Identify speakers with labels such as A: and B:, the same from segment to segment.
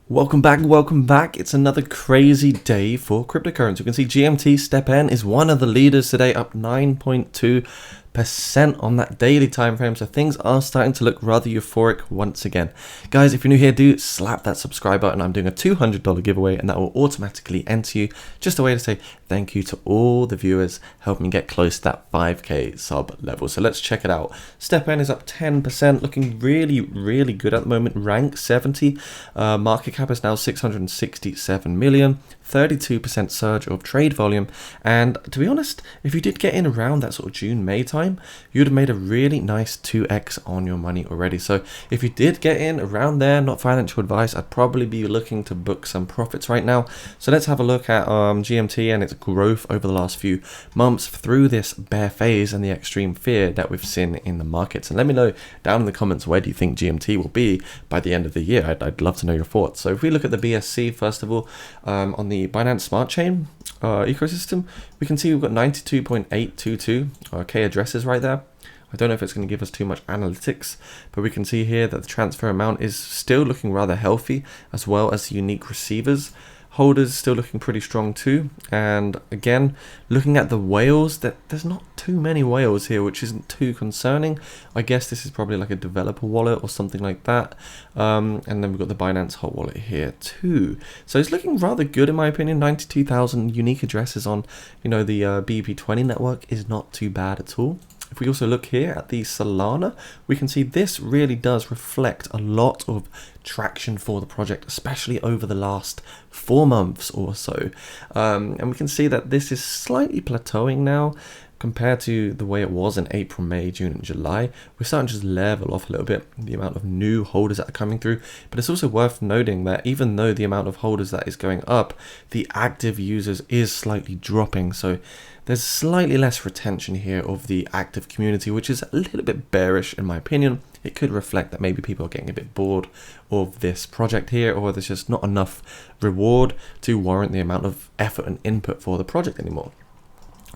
A: Welcome back. It's another crazy day for cryptocurrency. You can see GMT STEPN is one of the leaders today, up 9.2% on that daily time frame. So things are starting to look rather euphoric once again. Guys, if you're new here, do slap that subscribe button. I'm doing a $200 giveaway and that will automatically enter you. Just a way to say thank you to all the viewers helping me get close to that 5k sub level. So let's check it out. STEPN is up 10%, looking really good at the moment. Rank 70. Market cap is now 667 million. 32% surge of trade volume, and to be honest, if you did get in around that sort of June-May time, you'd have made a really nice 2x on your money already. So if you did get in around there, not financial advice, I'd probably be looking to book some profits right now. So let's have a look at GMT and its growth over the last few months through this bear phase and the extreme fear that we've seen in the markets. And let me know down in the comments, where do you think GMT will be by the end of the year? I'd love to know your thoughts. So if we look at the BSC first of all, on the Binance Smart Chain ecosystem, we can see we've got 92.822 K addresses right there. I don't know if it's going to give us too much analytics, but we can see here that the transfer amount is still looking rather healthy, as well as the unique receivers. Holders still looking pretty strong too. And again, looking at the whales, there's not too many whales here, which isn't too concerning. I guess this is probably like a developer wallet or something like that. And then we've got the Binance Hot Wallet here too. So it's looking rather good in my opinion. 92,000 unique addresses on, the BEP20 network is not too bad at all. If we also look here at the Solana, we can see this really does reflect a lot of traction for the project, especially over the last 4 months or so. And we can see that this is slightly plateauing now compared to the way it was in April, May, June, and July. We're starting to just level off a little bit, the amount of new holders that are coming through. But it's also worth noting that even though the amount of holders that is going up, the active users is slightly dropping. So there's slightly less retention here of the active community, which is a little bit bearish in my opinion. It could reflect that maybe people are getting a bit bored of this project here, or there's just not enough reward to warrant the amount of effort and input for the project anymore.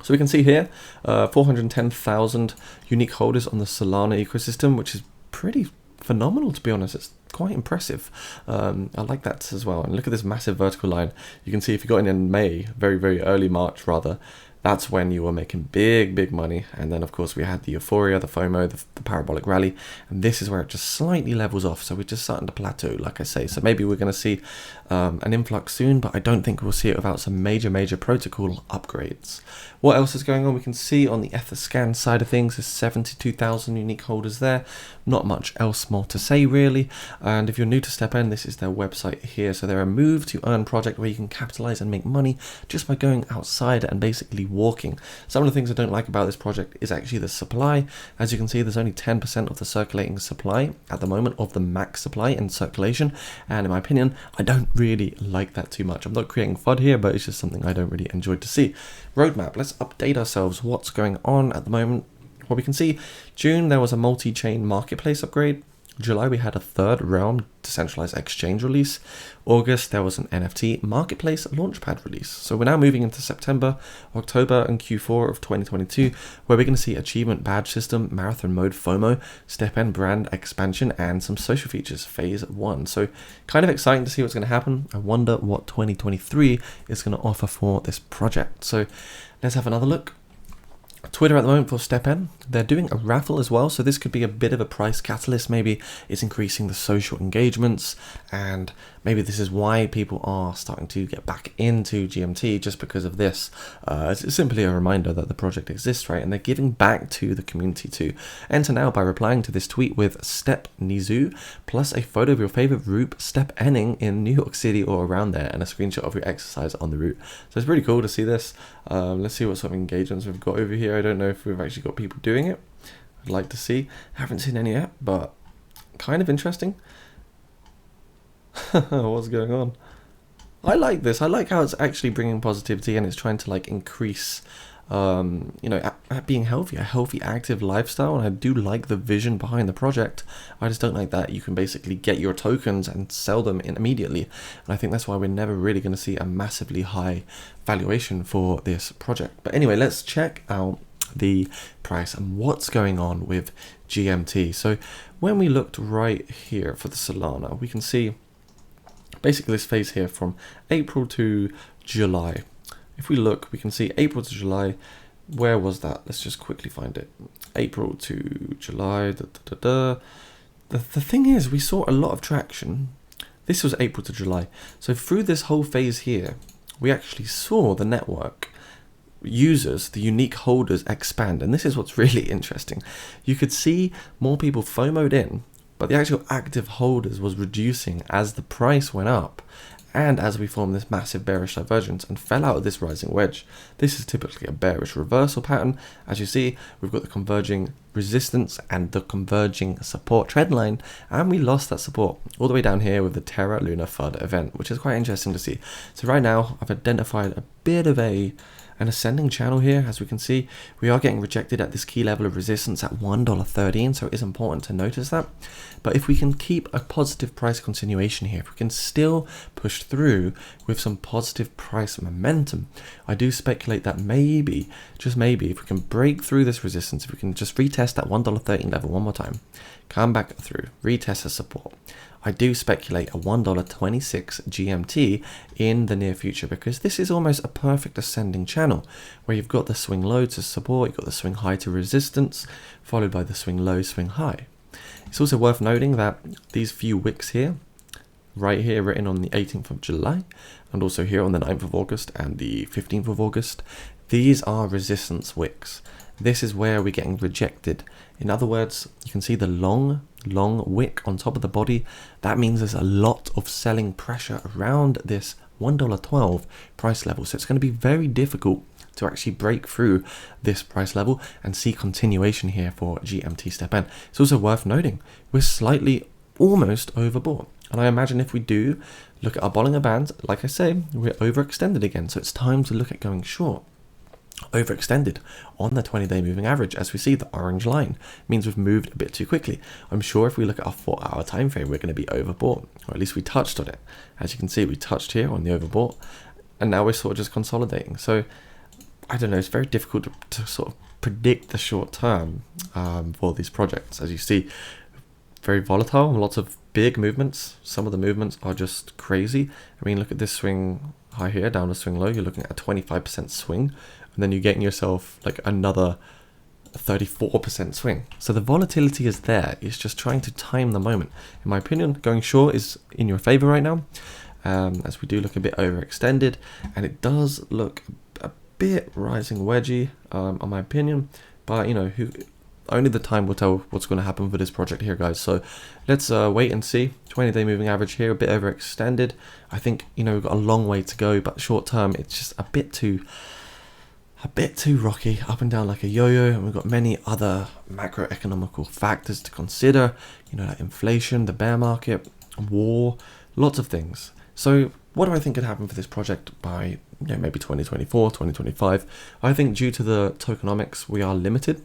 A: So we can see here 410,000 unique holders on the Solana ecosystem, which is pretty phenomenal, to be honest. It's quite impressive. I like that as well. And look at this massive vertical line. You can see if you got in May, very early March rather, that's when you were making big money. And then of course we had the euphoria, the FOMO, the parabolic rally, and this is where it just slightly levels off. So we're just starting to plateau, like I say. So maybe we're going to see an influx soon, but I don't think we'll see it without some major protocol upgrades. What else is going on? We can see on the Etherscan side of things, there's 72,000 unique holders there. Not much else more to say really. And if you're new to STEPN, this is their website here. So they're a move to earn project where you can capitalize and make money just by going outside and basically walking. Some of the things I don't like about this project is actually the supply. As you can see, there's only 10% of the circulating supply at the moment of the max supply in circulation. And in my opinion, I don't really like that too much. I'm not creating FUD here, but it's just something I don't really enjoy to see. Roadmap, let's update ourselves. What's going on at the moment? Well, we can see June there was a multi-chain marketplace upgrade. July we had a third round decentralized exchange release. August there was an NFT marketplace launchpad release. So we're now moving into September, October, and Q4 of 2022, where we're going to see achievement badge system, marathon mode, FOMO, STEPN brand expansion, and some social features phase 1. So kind of exciting to see what's going to happen. I wonder what 2023 is going to offer for this project. So let's have another look. Twitter at the moment for STEPN, they're doing a raffle as well, so this could be a bit of a price catalyst. Maybe it's increasing the social engagements, and maybe this is why people are starting to get back into GMT just because of this. It's simply a reminder that the project exists, right? And they're giving back to the community too. Enter now by replying to this tweet with Step Nizu plus a photo of your favorite route STEPNing in New York City or around there, and a screenshot of your exercise on the route. So it's pretty cool to see this. Let's see what sort of engagements we've got over here. I don't know if we've actually got people doing it. I'd like to see. Haven't seen any yet, but kind of interesting. What's going on? I like this. I like how it's actually bringing positivity and it's trying to like increase at being healthy, a healthy active lifestyle. And I do like the vision behind the project. I just don't like that you can basically get your tokens and sell them immediately, and I think that's why we're never really going to see a massively high valuation for this project. But anyway, let's check out the price and what's going on with GMT. So when we looked right here for the Solana, we can see basically this phase here from April to July. If we look, we can see April to July. Where was that? Let's just quickly find it. April to July. The thing is, we saw a lot of traction. This was April to July. So through this whole phase here, we actually saw the network users, the unique holders, expand. And this is what's really interesting. You could see more people FOMO'd in, but the actual active holders was reducing as the price went up and as we formed this massive bearish divergence and fell out of this rising wedge. This is typically a bearish reversal pattern. As you see, we've got the converging resistance and the converging support trend line, and we lost that support all the way down here with the Terra Luna FUD event, which is quite interesting to see. So right now I've identified a bit of an ascending channel here. As we can see, we are getting rejected at this key level of resistance at $1.13, so it is important to notice that. But if we can keep a positive price continuation here, if we can still push through with some positive price momentum, I do speculate that maybe, just maybe, if we can break through this resistance, if we can just retest that $1.13 level one more time, come back through, retest the support, I do speculate a $1.26 GMT in the near future, because this is almost a perfect ascending channel where you've got the swing low to support, you've got the swing high to resistance, followed by the swing low, swing high. It's also worth noting that these few wicks here, right here written on the 18th of July, and also here on the 9th of August and the 15th of August, these are resistance wicks. This is where we're getting rejected. In other words, you can see the long wick on top of the body. That means there's a lot of selling pressure around this $1.12 price level. So it's going to be very difficult to actually break through this price level and see continuation here for GMT STEPN. It's also worth noting we're slightly almost overbought. And I imagine if we do look at our Bollinger Bands, like I say, we're overextended again. So it's time to look at going short. Overextended on the 20-day moving average. As we see, the orange line means we've moved a bit too quickly. I'm sure if we look at our 4-hour time frame, we're going to be overbought, or at least we touched on it. As you can see, we touched here on the overbought, and now we're sort of just consolidating. So I don't know, it's very difficult to sort of predict the short term for these projects. As you see, very volatile, lots of big movements. Some of the movements are just crazy. I mean, look at this swing high here, down to swing low. You're looking at a 25% swing, and then you're getting yourself like another 34% swing. So the volatility is there. It's just trying to time the moment. In my opinion, going short is in your favor right now, as we do look a bit overextended, and it does look a bit rising wedgy, in my opinion. But you know, only the time will tell what's going to happen for this project here, guys. So let's wait and see. 20-day moving average here, a bit overextended. I think, you know, we've got a long way to go, but short term, it's just a bit too rocky, up and down like a yo-yo. And we've got many other macroeconomical factors to consider, you know, like inflation, the bear market, war, lots of things. So what do I think could happen for this project by, you know, maybe 2024, 2025? I think due to the tokenomics, we are limited.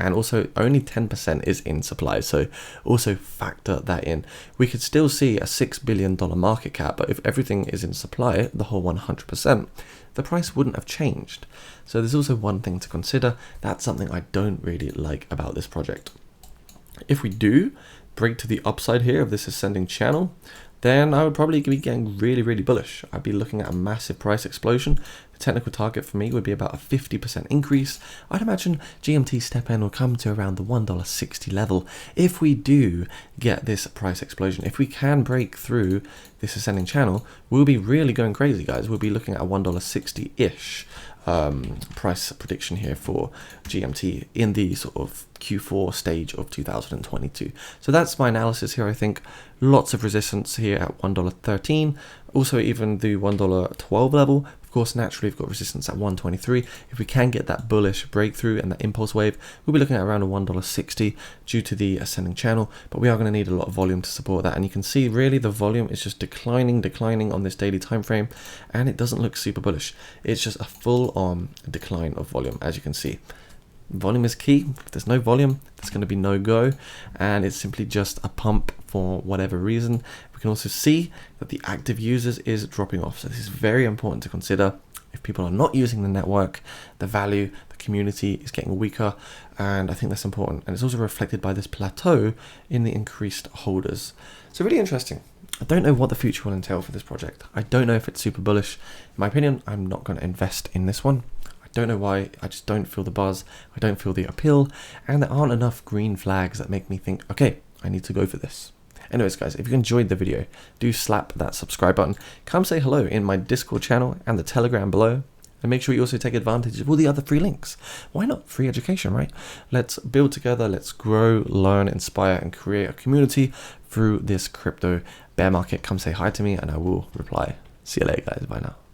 A: And also only 10% is in supply, so also factor that in. We could still see a $6 billion market cap, but if everything is in supply, the whole 100%, the price wouldn't have changed. So there's also one thing to consider. That's something I don't really like about this project. If we do break to the upside here of this ascending channel, then I would probably be getting really, really bullish. I'd be looking at a massive price explosion. The technical target for me would be about a 50% increase. I'd imagine GMT STEPN will come to around the $1.60 level if we do get this price explosion. If we can break through this ascending channel, we'll be really going crazy, guys. We'll be looking at a $1.60-ish price prediction here for GMT in the sort of Q4 stage of 2022. So that's my analysis here. I think lots of resistance here at $1.13, also even the $1.12 level. Of course, naturally, we've got resistance at $1.23. If we can get that bullish breakthrough and that impulse wave, we'll be looking at around a $1.60 due to the ascending channel, but we are going to need a lot of volume to support that. And you can see really the volume is just declining on this daily time frame, and it doesn't look super bullish. It's just a full-on decline of volume, as you can see. Volume is key. If there's no volume, there's going to be no go, and it's simply just a pump for whatever reason. We can also see that the active users is dropping off, so this is very important to consider. If people are not using the network, the value, the community is getting weaker, and I think that's important. And it's also reflected by this plateau in the increased holders. So really interesting. I don't know what the future will entail for this project. I don't know if it's super bullish. In my opinion, I'm not going to invest in this one. I don't know why. I just don't feel the buzz. I don't feel the appeal. And there aren't enough green flags that make me think, okay, I need to go for this. Anyways, guys, if you enjoyed the video, do slap that subscribe button. Come say hello in my Discord channel and the Telegram below. And make sure you also take advantage of all the other free links. Why not? Free education, right? Let's build together. Let's grow, learn, inspire, and create a community through this crypto bear market. Come say hi to me and I will reply. See you later, guys. Bye now.